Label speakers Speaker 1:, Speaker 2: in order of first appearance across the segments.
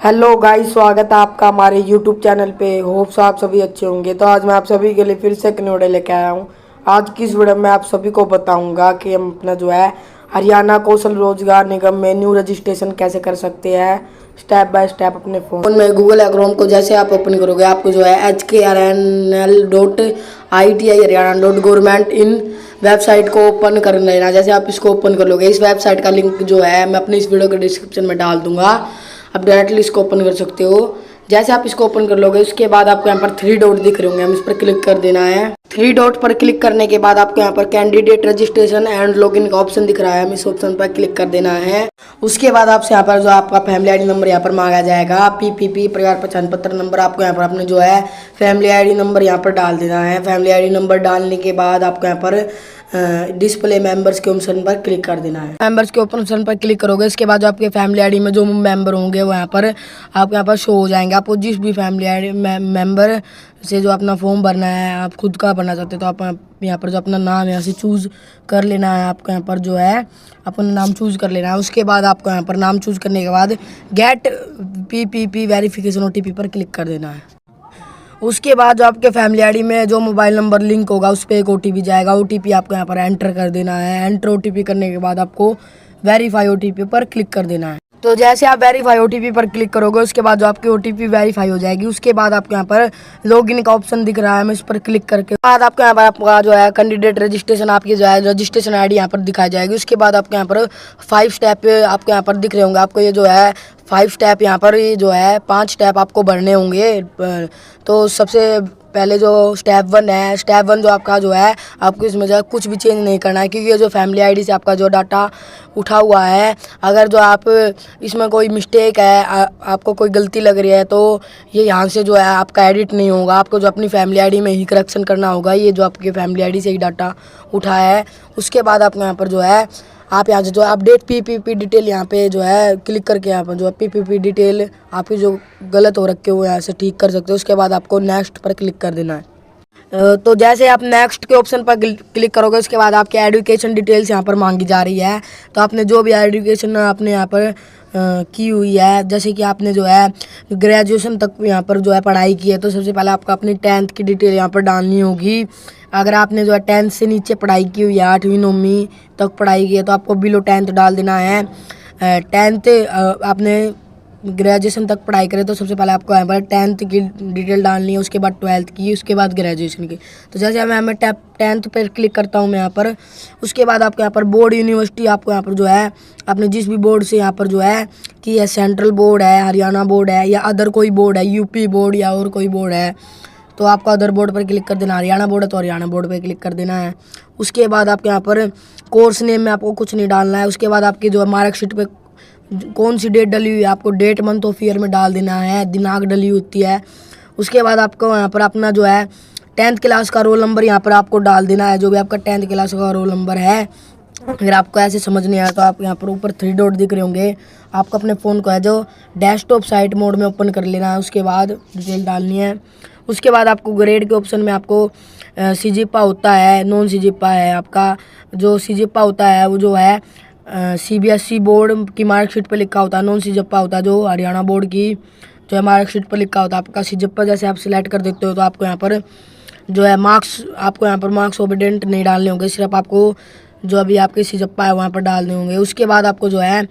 Speaker 1: Hello guys, स्वागत है आपका हमारे यूट्यूब चैनल पे। होप्स आप सभी अच्छे होंगे। तो आज मैं आप सभी के लिए फिर से एक वीडियो लेके आया हूँ। आज की इस वीडियो में आप सभी को बताऊंगा कि हम अपना जो है हरियाणा कौशल रोजगार निगम में न्यू रजिस्ट्रेशन कैसे कर सकते हैं, स्टेप बाय स्टेप अपने फ़ोन में। गूगल या क्रोम को जैसे आप ओपन करोगे, आपको जो है HKRNL.ITI हरियाणा.गवर्नमेंट वेबसाइट को ओपन कर लेना। जैसे आप इसको ओपन कर लोगे, इस वेबसाइट का लिंक जो है मैं अपनी इस वीडियो के डिस्क्रिप्शन में डाल दूंगा। आप डायरेक्टली इसको ओपन कर सकते हो। जैसे आप इसको ओपन कर लोगे, उसके बाद आपको यहाँ पर 3 डॉट दिख रहे होंगे, हम इस पर क्लिक कर देना है। 3 डॉट पर क्लिक करने के बाद आपको यहाँ पर कैंडिडेट रजिस्ट्रेशन एंड लॉगिन का ऑप्शन दिख रहा है, हम इस ऑप्शन पर क्लिक कर देना है। उसके बाद आपसे यहाँ पर जो आपका फैमिली आईडी नंबर यहाँ पर मांगा जाएगा, PPP परिवार पहचान पत्र नंबर। आपको यहाँ पर अपने जो है फैमिली आईडी नंबर यहाँ पर डाल देना है। फैमिली आईडी नंबर डालने के बाद आपको यहाँ पर डिस्प्ले मेंबर्स के ऑप्शन पर क्लिक कर देना है। मेंबर्स के ऑप्शन पर क्लिक करोगे, इसके बाद जो आपके फैमिली आईडी में जो मेंबर होंगे वो यहाँ पर आपको यहाँ पर शो हो जाएंगे। आपको जिस भी फैमिली आईडी मेंबर से जो अपना फॉर्म भरना है, आप खुद का भरना चाहते हो तो आप यहाँ पर जो अपना नाम यहाँ से चूज़ कर लेना है। आपको यहाँ पर जो है अपना नाम चूज़ कर लेना है। उसके बाद आपको यहाँ पर नाम चूज़ करने के बाद गेट PPP वेरिफिकेशन OTP पर क्लिक कर देना है। उसके बाद जो आपके फैमिली आईडी में जो मोबाइल नंबर लिंक होगा उस पर एक OTP जाएगा। OTP आपको यहाँ पर एंटर कर देना है। एंटर OTP करने के बाद आपको वेरीफाई OTP पर क्लिक कर देना है। तो जैसे आप वेरीफाई OTP पर क्लिक करोगे, उसके बाद जो आपकी OTP वेरीफाई हो जाएगी। उसके बाद आपको यहाँ पर लॉगिन का ऑप्शन दिख रहा है, मैं इस पर क्लिक करके बाद आपको यहाँ पर आपका जो है कैंडिडेट रजिस्ट्रेशन आपकी जो है रजिस्ट्रेशन आईडी यहाँ पर दिखाई जाएगी। उसके बाद आपको यहाँ पर 5 स्टेप आपको यहाँ पर दिख रहे होंगे। आपको ये जो है 5 स्टेप यहाँ पर ये जो है 5 स्टेप आपको भरने होंगे। तो सबसे पहले जो स्टेप 1 है, स्टेप 1 जो आपका जो है आपको इसमें जो है कुछ भी चेंज नहीं करना है, क्योंकि ये जो फैमिली आईडी से आपका जो डाटा उठा हुआ है, अगर जो आप इसमें कोई मिस्टेक है, आपको कोई गलती लग रही है तो ये यहाँ से जो है आपका एडिट नहीं होगा। आपको जो अपनी फैमिली आईडी में ही करेक्शन करना होगा। ये जो आपकी फैमिली आईडी से ही डाटा उठा है। उसके बाद आपको यहाँ पर जो है आप यहाँ से जो अपडेट PPP डिटेल यहाँ पे जो है क्लिक करके यहाँ पर जो है PPP डिटेल आपकी जो गलत हो रखे हो यहाँ से ठीक कर सकते हो। उसके बाद आपको नेक्स्ट पर क्लिक कर देना है। तो जैसे आप नेक्स्ट के ऑप्शन पर क्लिक करोगे, उसके बाद आपकी एजुकेशन डिटेल्स यहाँ पर मांगी जा रही है। तो आपने जो भी एजुकेशन आपने यहाँ पर की हुई है, जैसे कि आपने जो है ग्रेजुएशन तक यहाँ पर जो है पढ़ाई की है, तो सबसे पहले आपको अपनी 10th की डिटेल यहाँ पर डालनी होगी। अगर आपने जो है 10th से नीचे पढ़ाई की हुई है, 8वीं 9वीं तक पढ़ाई की है, तो आपको बिलो 10th डाल देना है। 10th आपने ग्रेजुएशन तक पढ़ाई करे तो सबसे पहले आपको यहाँ पर 10th की डिटेल डालनी है, उसके बाद 12th की, उसके बाद ग्रेजुएशन की। तो जैसे मैं 10th पर क्लिक करता हूँ मैं यहाँ पर, उसके बाद आपको यहाँ पर बोर्ड यूनिवर्सिटी आपको यहाँ पर जो है आपने जिस भी बोर्ड से यहाँ पर जो है कि यह सेंट्रल बोर्ड है, हरियाणा बोर्ड है या अदर कोई बोर्ड है, UP बोर्ड या और कोई बोर्ड है, तो आपको अदर बोर्ड पर क्लिक कर देना। हरियाणा बोर्ड है तो हरियाणा बोर्ड पर क्लिक कर देना है। उसके बाद आपके यहाँ पर कोर्स नेम में आपको कुछ नहीं डालना है। उसके बाद आपकी जो है मार्कशीट पे कौन सी डेट डली हुई है, आपको डेट मंथ ऑफ ईयर में डाल देना है, दिनांक डली होती है। उसके बाद आपको यहाँ पर अपना जो है 10th क्लास का रोल नंबर यहाँ पर आपको डाल देना है, जो भी आपका 10th क्लास का रोल नंबर है। अगर आपको ऐसे समझ नहीं आया तो आप यहाँ पर ऊपर 3 डॉट दिख रहे होंगे, आपको अपने फ़ोन को है जो डेस्कटॉप साइट मोड में ओपन कर लेना है। उसके बाद डिटेल डालनी है। उसके बाद आपको ग्रेड के ऑप्शन में आपको CGPA होता है, नॉन CGPA है। आपका जो CGPA होता है वो जो है CBSE बोर्ड की मार्कशीट पर लिखा होता है। नॉन CGPA होता है जो हरियाणा बोर्ड की जो है मार्कशीट पर लिखा होता है। आपका CGPA जैसे आप सिलेक्ट कर देते हो तो आपको यहाँ पर जो है आपको यहाँ पर मार्क्स ओबीडेंट नहीं डालने होंगे, सिर्फ आपको जो अभी आपके CGPA है वहाँ पर डालने होंगे। उसके बाद आपको जो है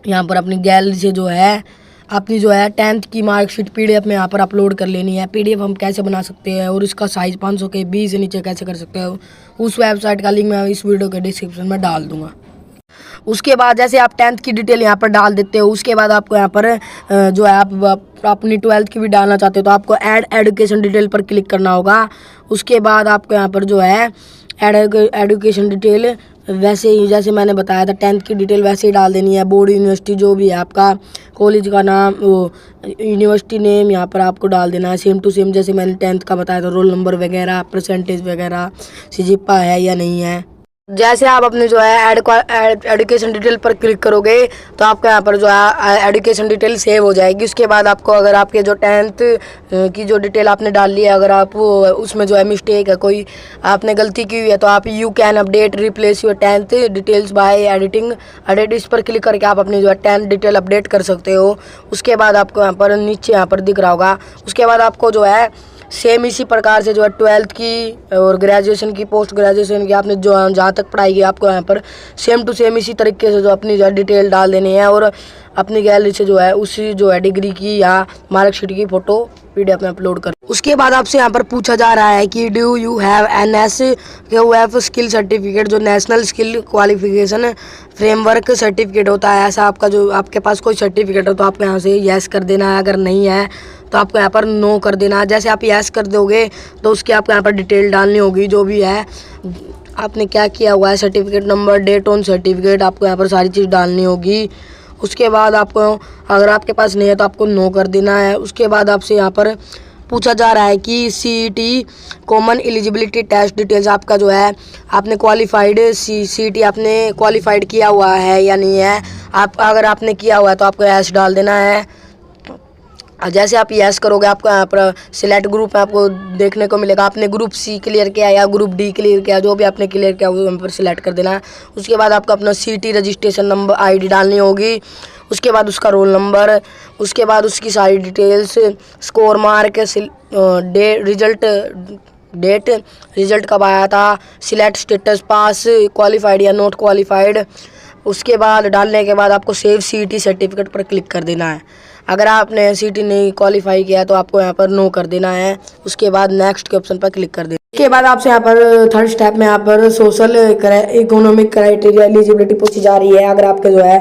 Speaker 1: यहाँ पर अपनी गैलरी से जो है अपनी जो है 10th की मार्कशीट PDF में यहाँ पर अपलोड कर लेनी है। PDF हम कैसे बना सकते हैं और इसका साइज़ 500 KB से नीचे कैसे कर सकते हो, उस वेबसाइट का लिंक मैं इस वीडियो के डिस्क्रिप्शन में डाल दूँगा। उसके बाद जैसे आप 10th की डिटेल यहाँ पर डाल देते हो, उसके बाद आपको यहाँ पर जो है आप अपनी 12th की भी डालना चाहते हो तो आपको ऐड एजुकेशन डिटेल पर क्लिक करना होगा। उसके बाद आपको यहाँ पर जो है ऐड एजुकेशन डिटेल वैसे ही जैसे मैंने बताया था 10th की डिटेल वैसे ही डाल देनी है। बोर्ड यूनिवर्सिटी जो भी है आपका कॉलेज का नाम, वो यूनिवर्सिटी नेम यहाँ पर आपको डाल देना है सेम टू सेम जैसे मैंने 10th का बताया था। रोल नंबर वगैरह, परसेंटेज वगैरह, CGPA है या नहीं है। जैसे आप अपने जो है एजुकेशन डिटेल पर क्लिक करोगे तो आपका यहाँ पर जो है एजुकेशन डिटेल सेव हो जाएगी। उसके बाद आपको अगर आपके जो 10th की जो डिटेल आपने डाल ली है, अगर आप उसमें जो है मिस्टेक है, कोई आपने गलती की हुई है, तो आप you can update replace your 10th details bye editing edit, इस पर क्लिक करके आप अपनी जो है 10th डिटेल अपडेट कर सकते हो। उसके बाद आपको यहाँ पर नीचे यहाँ पर दिख रहा होगा। उसके बाद आपको जो है सेम इसी प्रकार से जो है 12th की और ग्रेजुएशन की, पोस्ट ग्रेजुएशन की, आपने जो जहाँ तक पढ़ाई की, आपको यहाँ पर सेम टू सेम इसी तरीके से जो अपनी जो है डिटेल डाल देनी है और अपनी गैलरी से जो है उसी जो है डिग्री की या मार्कशीट की फ़ोटो PDF में अपलोड कर। उसके बाद आपसे यहाँ पर पूछा जा रहा है कि do you have NSQF skill certificate, जो national skill qualification framework certificate होता है। ऐसा आपका जो आपके पास कोई सर्टिफिकेट हो तो आपको यहाँ से यस कर देना है, अगर नहीं है तो आपको यहाँ पर नो कर देना है। जैसे आप यस कर दोगे तो उसकी आपको यहाँ पर डिटेल डालनी होगी, जो भी है आपने क्या किया हुआ है, certificate number, date on certificate, आपको यहाँ पर सारी चीज़ डालनी होगी। उसके बाद आपको अगर आपके पास नहीं है तो आपको नो कर देना है। उसके बाद आपसे यहाँ पर पूछा जा रहा है कि CET common eligibility test details, आपका जो है आपने क्वालिफाइड CET आपने क्वालिफाइड किया हुआ है या नहीं है। आप अगर आपने किया हुआ है तो आपको यस डाल देना है। जैसे आप यस करोगे आपको यहाँ पर सिलेक्ट ग्रुप में आपको देखने को मिलेगा, आपने ग्रुप C क्लियर किया या ग्रुप D क्लियर किया, जो भी आपने क्लियर किया वो यहाँ पर सिलेक्ट कर देना है। उसके बाद आपको अपना CET रजिस्ट्रेशन नंबर ID डालनी होगी। उसके बाद उसका रोल नंबर, उसके बाद उसकी सारी details, score mark, date result कब आया था, सिलेक्ट स्टेटस पास, क्वालिफाइड या नॉट क्वालिफाइड। उसके बाद डालने के बाद आपको सेव CET सर्टिफिकेट पर क्लिक कर देना है। अगर आपने CET नहीं क्वालिफाई किया तो आपको यहाँ पर नो कर देना है। उसके बाद नेक्स्ट के ऑप्शन पर क्लिक कर देना। इसके बाद आपसे यहाँ पर थर्ड स्टेप में यहाँ पर सोशल इकोनॉमिक क्राइटेरिया एलिजिबिलिटी पूछी जा रही है। अगर आपके जो है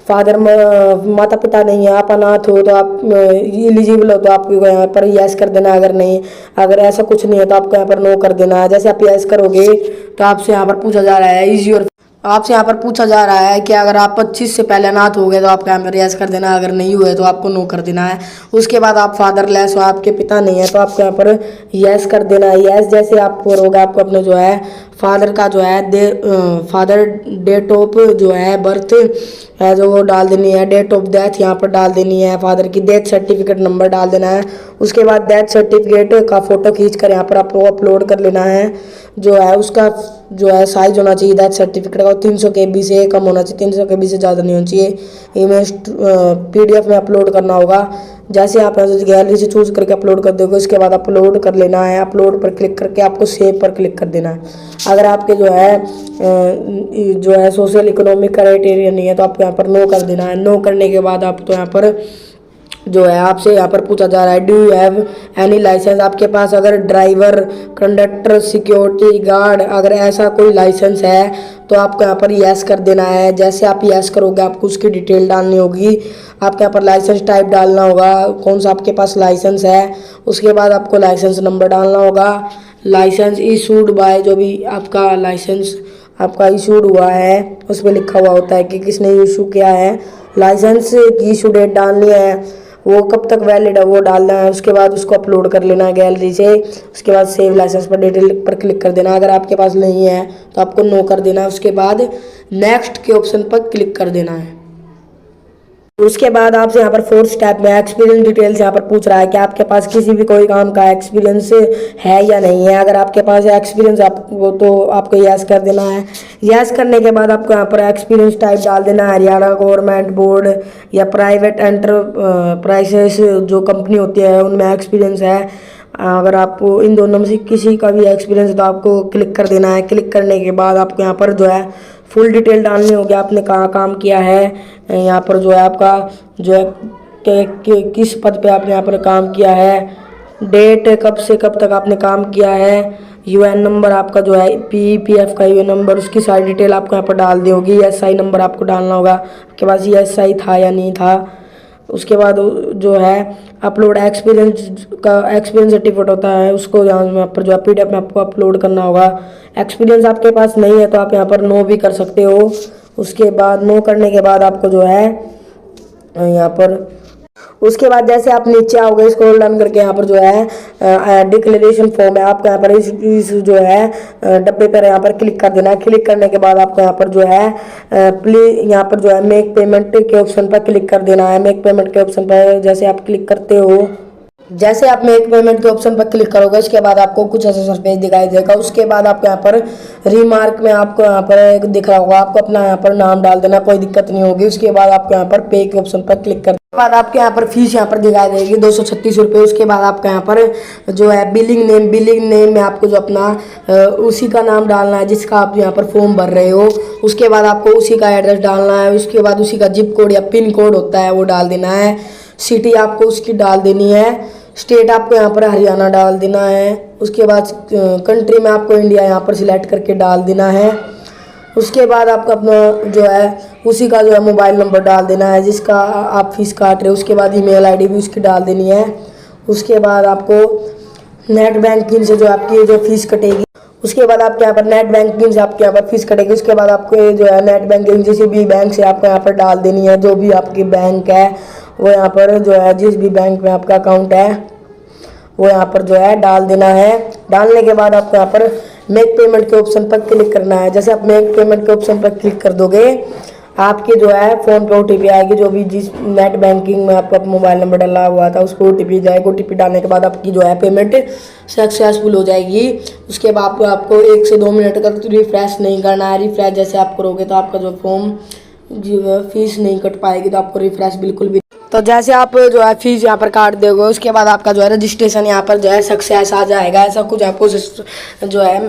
Speaker 1: फादर माता पिता नहीं है, आप अनाथ हो, तो आप एलिजिबल हो तो आपको यहाँ पर यस कर देना है। अगर नहीं, अगर ऐसा कुछ नहीं है तो आपको यहाँ पर नो कर देना है। जैसे आप यस करोगे तो आपसे यहाँ पर पूछा जा रहा है आपसे यहाँ पर पूछा जा रहा है कि अगर आप 25 से पहले अनाथ हो गए तो आपको यहाँ पर यस कर देना है, अगर नहीं हुए तो आपको नो कर देना है। उसके बाद आप फादरलेस हो, आपके पिता नहीं है, तो आपको यहाँ पर यस कर देना है। यस जैसे आप करोगे आपको अपने जो है फादर का जो है फादर डेट ऑफ जो है बर्थ है जो वो डाल देनी है, डेट ऑफ डेथ यहाँ पर डाल देनी है, फादर की डेथ सर्टिफिकेट नंबर डाल देना है। उसके बाद डेथ सर्टिफिकेट का फ़ोटो खींच कर यहाँ पर आपको अपलोड कर लेना है। जो है उसका जो है साइज होना चाहिए डेथ सर्टिफिकेट का 300 KB से कम होना चाहिए, 300 KB से ज़्यादा नहीं होना चाहिए। इमेज PDF में अपलोड करना होगा। जैसे आप गैलरी से चूज करके अपलोड कर दोगे उसके बाद अपलोड कर लेना है। अपलोड पर क्लिक करके आपको सेव पर क्लिक कर देना है। अगर आपके जो है सोशल इकोनॉमिक क्राइटेरिया नहीं है तो आपको यहाँ पर नो कर देना है। नो करने के बाद आप तो यहाँ पर जो है आपसे यहाँ पर पूछा जा रहा है do you have any licence, आपके पास अगर ड्राइवर, कंडक्टर, सिक्योरिटी गार्ड अगर ऐसा कोई लाइसेंस है तो आपको यहाँ पर यस कर देना है। जैसे आप यस करोगे आपको उसकी डिटेल डालनी होगी। आपको यहाँ पर लाइसेंस टाइप डालना होगा, कौन सा आपके पास लाइसेंस है। उसके बाद आपको लाइसेंस नंबर डालना होगा। लाइसेंस इशूड बाय, जो भी आपका लाइसेंस आपका इशूड हुआ है उस पर लिखा हुआ होता है कि किसने इशू किया है। लाइसेंस की इशू डेट डालनी है, वो कब तक वैलिड है वो डालना है। उसके बाद उसको अपलोड कर लेना है गैलरी से। उसके बाद सेव लाइसेंस पर डिटेल पर क्लिक कर देना। अगर आपके पास नहीं है तो आपको नो कर देना है। उसके बाद नेक्स्ट के ऑप्शन पर क्लिक कर देना है। उसके बाद आपसे यहाँ पर फोर्थ स्टेप में एक्सपीरियंस डिटेल्स यहाँ पर पूछ रहा है कि आपके पास किसी भी कोई काम का एक्सपीरियंस है या नहीं है। अगर आपके पास एक्सपीरियंस आपको तो आपको यस कर देना है। यस करने के बाद आपको यहाँ पर एक्सपीरियंस टाइप डाल देना है, हरियाणा गवर्नमेंट बोर्ड या प्राइवेट एंटरप्राइजेस जो कंपनी होती है उनमें एक्सपीरियंस है। अगर आपको इन दोनों में से किसी का भी एक्सपीरियंस है तो आपको क्लिक कर देना है। क्लिक करने के बाद आपको यहाँ पर जो है फुल डिटेल डालनी होगी, आपने कहाँ काम किया है। यहाँ पर जो है आपका जो है किस पद पे आपने यहाँ पर काम किया है, डेट कब से कब तक आपने काम किया है, UN नंबर आपका जो है PEPF का UN नंबर, उसकी सारी डिटेल आपको यहाँ पर डाल दी होगी। SI नंबर आपको डालना होगा, आपके पास SI था या नहीं था। उसके बाद जो है अपलोड एक्सपीरियंस सर्टिफिकेट होता है, उसको यहाँ पर जो है PDF में आपको अपलोड करना होगा। एक्सपीरियंस आपके पास नहीं है तो आप यहाँ पर नो भी कर सकते हो। उसके बाद नो करने के बाद आपको जो है यहाँ पर उसके बाद जैसे आप नीचे आओगे स्क्रॉल डाउन करके यहाँ पर जो है डिक्लेरेशन फॉर्म है, आपको यहाँ पर इस जो है डब्बे पर यहाँ पर क्लिक कर देना है। क्लिक करने के बाद आपको यहाँ पर जो है यहाँ पर जो है मेक पेमेंट के ऑप्शन पर क्लिक कर देना है। मेक पेमेंट के ऑप्शन पर जैसे आप क्लिक करते हो, जैसे आप मेक पेमेंट के ऑप्शन पर क्लिक करोगे उसके बाद आपको कुछ ऐसा सरफेस दिखाई देगा। उसके बाद आपको यहाँ पर रिमार्क में आपको यहाँ पर दिख रहा होगा, आपको अपना यहाँ पर नाम डाल देना, कोई दिक्कत नहीं होगी। उसके बाद आपको यहाँ पर पे के ऑप्शन पर क्लिक करने के बाद आपके यहाँ पर फीस यहाँ पर दिखाई देगी 236 रुपये। उसके बाद आपका यहाँ पर जो है बिलिंग नेम में आपको जो अपना उसी का नाम डालना है जिसका आप यहाँ पर फॉर्म भर रहे हो। उसके बाद आपको उसी का एड्रेस डालना है। उसके बाद उसी का जिप कोड या पिन कोड होता है वो डाल देना है। सिटी आपको उसकी डाल देनी है। स्टेट आपको यहाँ पर हरियाणा डाल देना है। उसके बाद कंट्री में आपको इंडिया यहाँ पर सिलेक्ट करके डाल देना है। उसके बाद आपको अपना जो है उसी का जो है मोबाइल नंबर डाल देना है जिसका आप फीस काट रहे हो। उसके बाद ईमेल आईडी भी उसकी डाल देनी है। उसके बाद आपको नेट बैंकिंग से जो आपकी जो फीस कटेगी, उसके बाद आपके यहाँ पर नेट बैंकिंग से आपके यहाँ पर फीस कटेगी। उसके बाद आपको जो है नेट बैंकिंग किसी भी बैंक से आपको यहाँ पर डाल देनी है। जो भी आपकी बैंक है वो यहाँ पर जो है जिस भी बैंक में आपका अकाउंट है वो यहाँ पर जो है डाल देना है। डालने के बाद आपको यहाँ पर मेक पेमेंट के ऑप्शन पर क्लिक करना है। जैसे आप मेक पेमेंट के ऑप्शन पर क्लिक कर दोगे आपके जो है फ़ोन पे OTP आएगी। जो भी जिस नेट बैंकिंग में आपका मोबाइल नंबर डाला हुआ था उस पर OTP जाएगा। OTP डालने के बाद आपकी जो है पेमेंट सक्सेसफुल हो जाएगी। उसके बाद आपको 1 से 2 मिनट तक रिफ्रेश नहीं करना है। रिफ्रेश जैसे आप करोगे तो आपका जो फॉर्म जो फीस नहीं कट पाएगी, तो आपको रिफ्रेश बिल्कुल भी। तो जैसे आप जो है फीस यहाँ पर काट दोगे उसके बाद आपका जो है रजिस्ट्रेशन यहाँ पर जो है सक्सेस आ जाएगा। ऐसा कुछ आपको जो है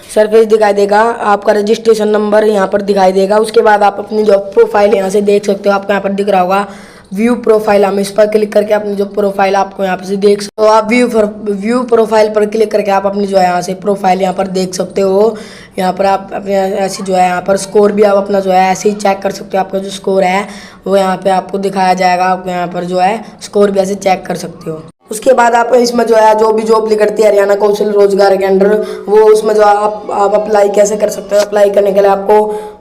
Speaker 1: सरफेस दिखाई देगा, आपका रजिस्ट्रेशन नंबर यहाँ पर दिखाई देगा। उसके बाद आप अपनी जो प्रोफाइल यहाँ से देख सकते हो, आपको यहाँ पर दिख रहा होगा व्यू प्रोफाइल। हम इस पर क्लिक करके अपनी जो प्रोफाइल आपको यहाँ से देख सकते हो। आप व्यू प्रोफाइल पर क्लिक करके आप अपनी जो है यहाँ से प्रोफाइल यहाँ पर देख सकते हो। यहाँ पर आप अपने ऐसी जो है यहाँ पर स्कोर भी आप अपना जो है ऐसे ही चेक कर सकते हो। आपका जो स्कोर है वो यहाँ पे आपको दिखाया जाएगा। आपको यहाँ पर जो है स्कोर भी ऐसे चेक कर सकते हो। उसके बाद आप इसमें जो है जो भी जॉब निकलती है हरियाणा कौशल रोजगार के अंडर, वो उसमें जो आप अप्लाई कैसे कर सकते हो। अप्लाई करने के लिए आपको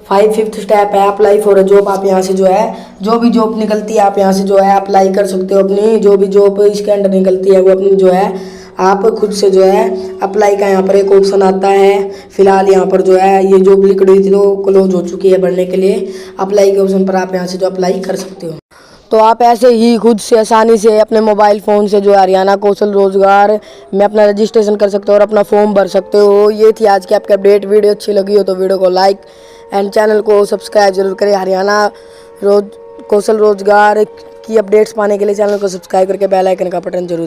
Speaker 1: 5th स्टेप है अप्लाई फॉर अ जॉब। आप यहाँ से जो है जो भी जॉब निकलती है आप यहाँ से जो है अप्लाई कर सकते हो। अपनी जो भी जॉब इसके अंडर निकलती है वो अपनी जो है आप खुद से जो है अप्लाई का यहाँ पर एक ऑप्शन आता है। फिलहाल यहाँ पर जो है ये जॉब लिख रही थी तो क्लोज हो चुकी है भरने के लिए। अप्लाई के ऑप्शन पर आप यहाँ से जो अप्लाई कर सकते हो। तो आप ऐसे ही खुद से आसानी से अपने मोबाइल फ़ोन से जो है हरियाणा कौशल रोजगार में अपना रजिस्ट्रेशन कर सकते हो और अपना फॉर्म भर सकते हो। ये थी आज की आपकी अपडेट। वीडियो अच्छी लगी हो तो वीडियो को लाइक एंड चैनल को सब्सक्राइब जरूर करें। हरियाणा कौशल रोजगार की अपडेट्स पाने के लिए चैनल को सब्सक्राइब करके बेल आइकन का बटन जरूर